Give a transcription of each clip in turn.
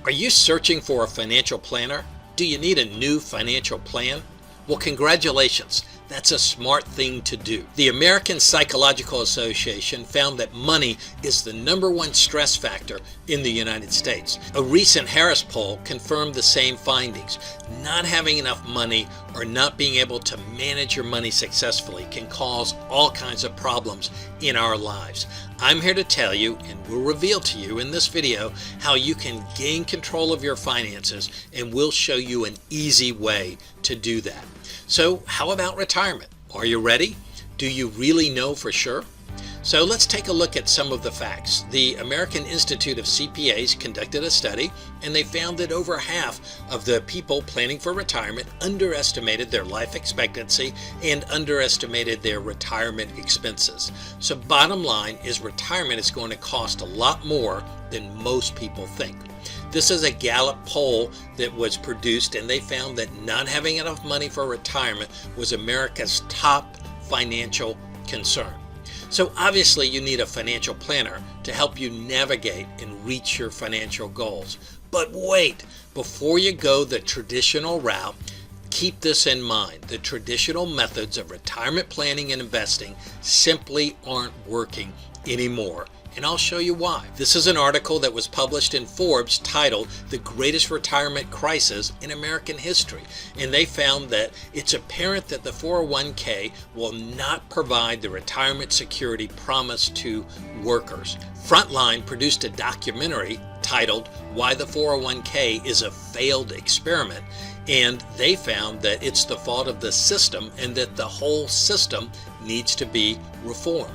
Are you searching for a financial planner? Do you need a new financial plan? Well, congratulations. That's a smart thing to do. The American Psychological Association found that money is the #1 stress factor in the United States. A recent Harris poll confirmed the same findings. Not having enough money or not being able to manage your money successfully can cause all kinds of problems in our lives. I'm here to tell you, and will reveal to you in this video, how you can gain control of your finances, and we'll show you an easy way to do that. So how about retirement? Are you ready? Do you really know for sure? So let's take a look at some of the facts. The American Institute of CPAs conducted a study, and they found that over half of the people planning for retirement underestimated their life expectancy and underestimated their retirement expenses. So bottom line is retirement is going to cost a lot more than most people think. This is a Gallup poll that was produced, and they found that not having enough money for retirement was America's top financial concern. So obviously you need a financial planner to help you navigate and reach your financial goals. But wait, before you go the traditional route, keep this in mind. The traditional methods of retirement planning and investing simply aren't working anymore. And I'll show you why. This is an article that was published in Forbes titled "The Greatest Retirement Crisis in American History." And they found that it's apparent that the 401k will not provide the retirement security promised to workers. Frontline produced a documentary titled "Why the 401k is a Failed Experiment." And they found that it's the fault of the system and that the whole system needs to be reformed.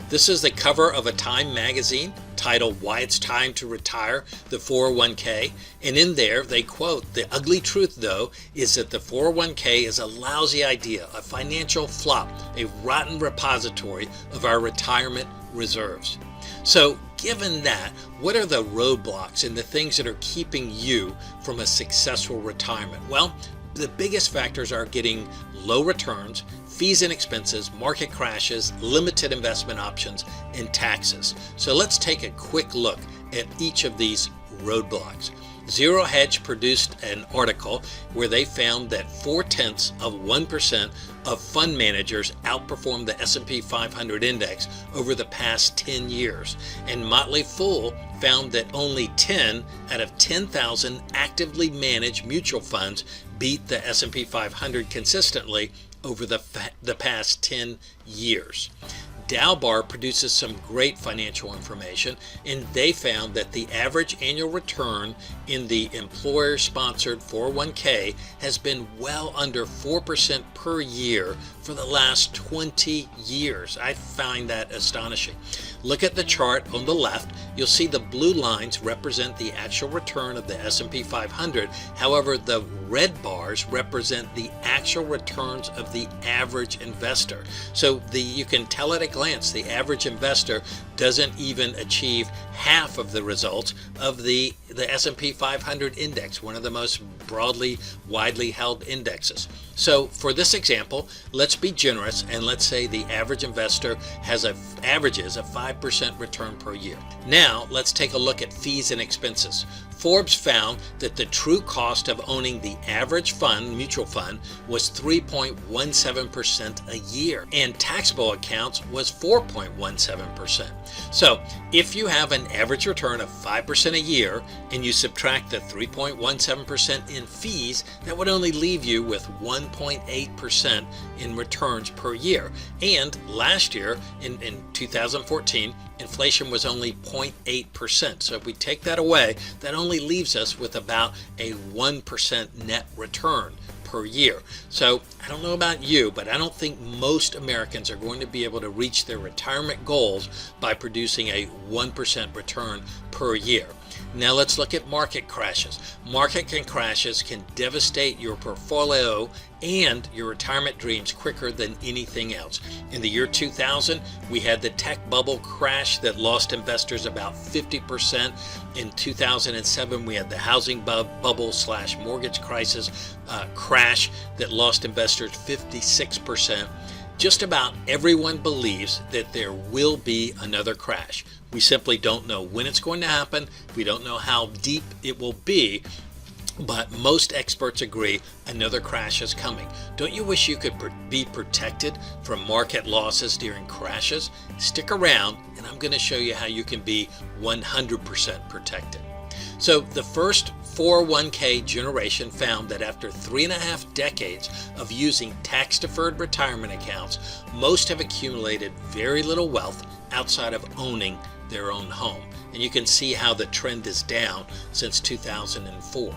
This is the cover of a Time magazine titled "Why It's Time to Retire the 401k." And in there they quote, "The ugly truth though is that the 401k is a lousy idea, a financial flop, a rotten repository of our retirement reserves." So given that, what are the roadblocks and the things that are keeping you from a successful retirement? Well, the biggest factors are getting low returns, fees and expenses, market crashes, limited investment options, and taxes. So let's take a quick look at each of these roadblocks. Zero Hedge produced an article where they found that 0.4% of fund managers outperformed the S&P 500 index over the past 10 years. And Motley Fool found that only 10 out of 10,000 actively managed mutual funds beat the S&P 500 consistently over the past 10 years. Dalbar produces some great financial information, and they found that the average annual return in the employer-sponsored 401k has been well under 4% per year for the last 20 years. I find that astonishing. Look at the chart on the left. You'll see the blue lines represent the actual return of the S&P 500. However, the red bars represent the actual returns of the average investor. So you can tell at a glance the average investor doesn't even achieve half of the results of the S&P 500 index, one of the most widely held indexes. So for this example, let's be generous and let's say the average investor averages a 5% return per year. Now let's take a look at fees and expenses. Forbes found that the true cost of owning the average mutual fund was 3.17% a year, and taxable accounts was 4.17%. So if you have an average return of 5% a year and you subtract the 3.17% in fees, that would only leave you with 1.8% in returns per year. And last year, in 2014, inflation was only 0.8%. So if we take that away, that only leaves us with about a 1% net return per year. So I don't know about you, but I don't think most Americans are going to be able to reach their retirement goals by producing a 1% return per year. Now let's look at market crashes. Market crashes can devastate your portfolio and your retirement dreams quicker than anything else. In the year 2000, we had the tech bubble crash that lost investors about 50%. In 2007, we had the housing bubble/mortgage crisis crash that lost investors 56%. Just about everyone believes that there will be another crash. We simply don't know when it's going to happen. We don't know how deep it will be, but most experts agree another crash is coming. Don't you wish you could be protected from market losses during crashes? Stick around and I'm going to show you how you can be 100% protected. So the first 401k generation found that after 3.5 decades of using tax-deferred retirement accounts, most have accumulated very little wealth outside of owning their own home. And you can see how the trend is down since 2004.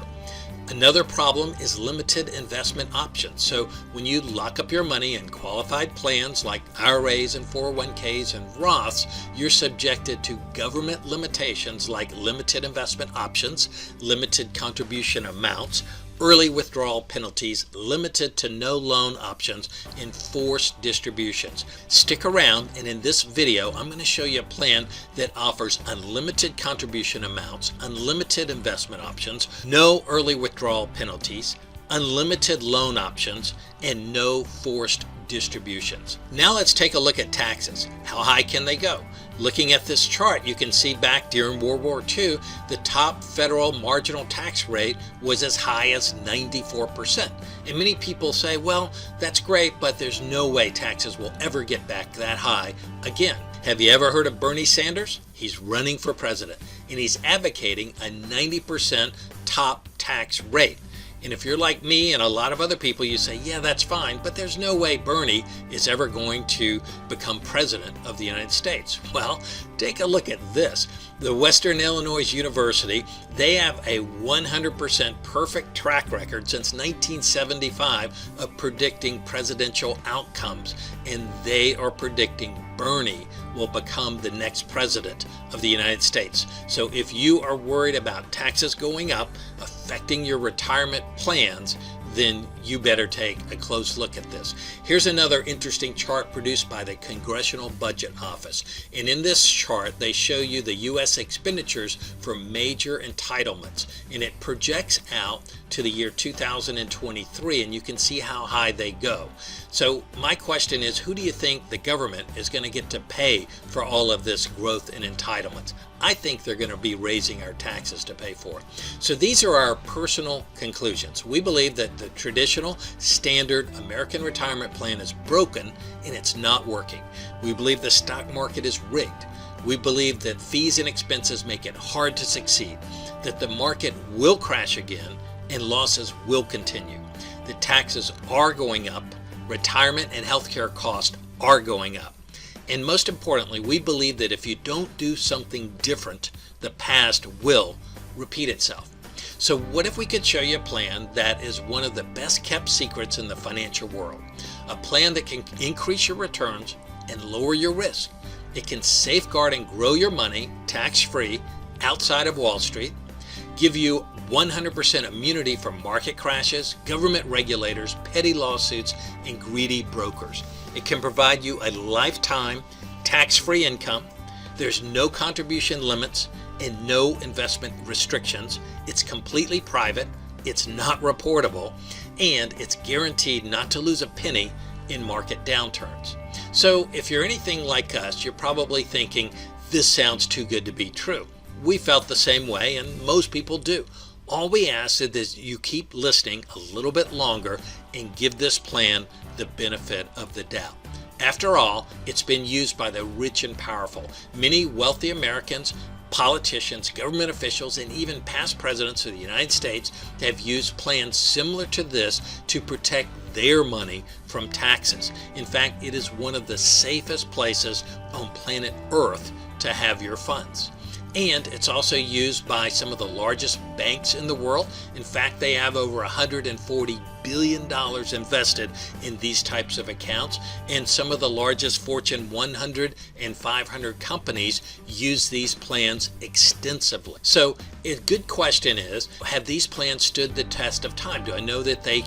Another problem is limited investment options. So when you lock up your money in qualified plans like IRAs and 401ks and Roths, you're subjected to government limitations like limited investment options, limited contribution amounts, early withdrawal penalties, limited to no loan options, and forced distributions. Stick around, and in this video I'm going to show you a plan that offers unlimited contribution amounts, unlimited investment options, no early withdrawal penalties, unlimited loan options, and no forced distributions. Now let's take a look at taxes. How high can they go? Looking at this chart, you can see back during World War II, the top federal marginal tax rate was as high as 94%. And many people say, well, that's great, but there's no way taxes will ever get back that high again. Have you ever heard of Bernie Sanders? He's running for president, and he's advocating a 90% top tax rate. And if you're like me and a lot of other people, you say, yeah, that's fine, but there's no way Bernie is ever going to become president of the United States. Well, take a look at this. The Western Illinois University, they have a 100% perfect track record since 1975 of predicting presidential outcomes, and they are predicting Bernie will become the next president of the United States. So if you are worried about taxes going up, affecting your retirement plans, then you better take a close look at this. Here's another interesting chart produced by the Congressional Budget Office. And in this chart, they show you the U.S. expenditures for major entitlements. And it projects out to the year 2023, and you can see how high they go. So my question is, who do you think the government is going to get to pay for all of this growth in entitlements? I think they're going to be raising our taxes to pay for it. So these are our personal conclusions. We believe that the traditional standard American retirement plan is broken and it's not working. We believe the stock market is rigged. We believe that fees and expenses make it hard to succeed, that the market will crash again and losses will continue. The taxes are going up, retirement and healthcare costs are going up. And most importantly, we believe that if you don't do something different, the past will repeat itself. So what if we could show you a plan that is one of the best kept secrets in the financial world? A plan that can increase your returns and lower your risk. It can safeguard and grow your money tax-free outside of Wall Street, give you 100% immunity from market crashes, government regulators, petty lawsuits, and greedy brokers. It can provide you a lifetime tax-free income. There's no contribution limits and no investment restrictions. It's completely private, it's not reportable, and it's guaranteed not to lose a penny in market downturns. So if you're anything like us, you're probably thinking, this sounds too good to be true. We felt the same way, and most people do. All we ask is that you keep listening a little bit longer and give this plan the benefit of the doubt. After all, it's been used by the rich and powerful. Many wealthy Americans, politicians, government officials, and even past presidents of the United States have used plans similar to this to protect their money from taxes. In fact, it is one of the safest places on planet Earth to have your funds. And it's also used by some of the largest banks in the world. In fact, they have over $140 billion invested in these types of accounts. And some of the largest Fortune 100 and 500 companies use these plans extensively. So a good question is, have these plans stood the test of time? Do I know that they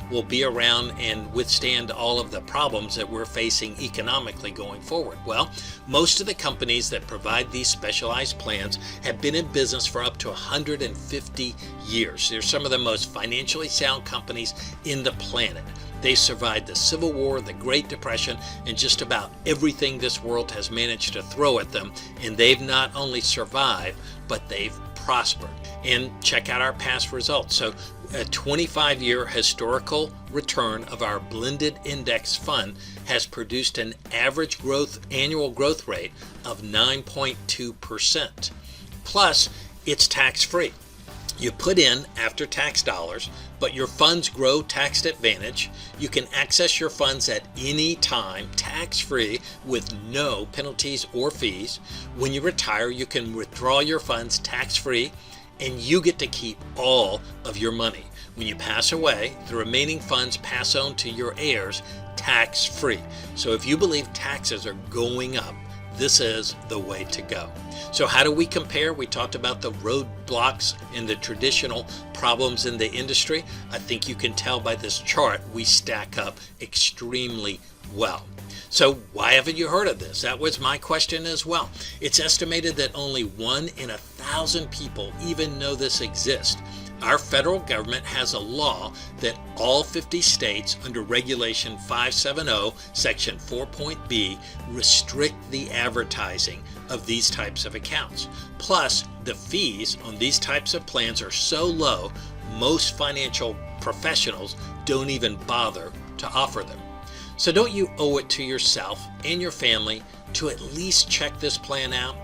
will be around and withstand all of the problems that we're facing economically going forward? Well, most of the companies that provide these specialized plans have been in business for up to 150 years. They're some of the most financially sound companies in the planet. They survived the Civil War, the Great Depression, and just about everything this world has managed to throw at them. And they've not only survived, but they've prospered. And check out our past results. So a 25-year historical return of our blended index fund has produced an average annual growth rate of 9.2%. Plus, it's tax-free. You put in after-tax dollars, but your funds grow tax advantage. You can access your funds at any time, tax-free, with no penalties or fees. When you retire, you can withdraw your funds tax-free, and you get to keep all of your money. When you pass away, the remaining funds pass on to your heirs tax-free. So if you believe taxes are going up, this is the way to go. So how do we compare? We talked about the roadblocks and the traditional problems in the industry. I think you can tell by this chart we stack up extremely well. So why haven't you heard of this? That was my question as well. It's estimated that only 1 in 1,000 people even know this exists. Our federal government has a law that all 50 states under Regulation 570, Section 4.b, restrict the advertising of these types of accounts. Plus, the fees on these types of plans are so low, most financial professionals don't even bother to offer them. So don't you owe it to yourself and your family to at least check this plan out?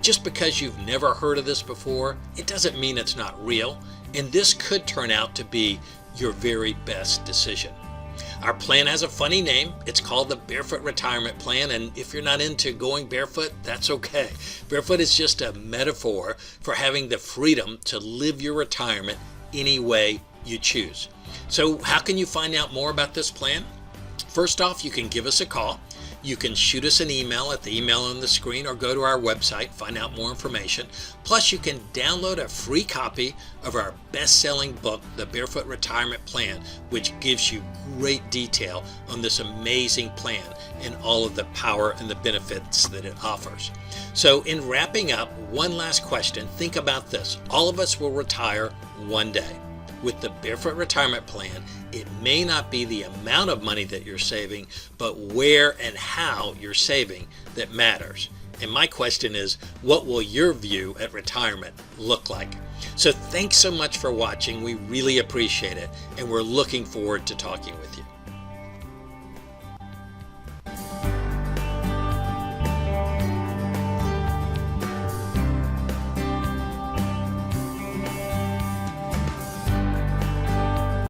Just because you've never heard of this before, it doesn't mean it's not real. And this could turn out to be your very best decision. Our plan has a funny name. It's called the Barefoot Retirement Plan. And if you're not into going barefoot, that's okay. Barefoot is just a metaphor for having the freedom to live your retirement any way you choose. So how can you find out more about this plan? First off, you can give us a call. You can shoot us an email at the email on the screen or go to our website, find out more information. Plus, you can download a free copy of our best-selling book, The Barefoot Retirement Plan, which gives you great detail on this amazing plan and all of the power and the benefits that it offers. So in wrapping up, one last question. Think about this. All of us will retire one day. With the Barefoot Retirement Plan, it may not be the amount of money that you're saving, but where and how you're saving that matters. And my question is, what will your view at retirement look like? So thanks so much for watching. We really appreciate it, and we're looking forward to talking with you.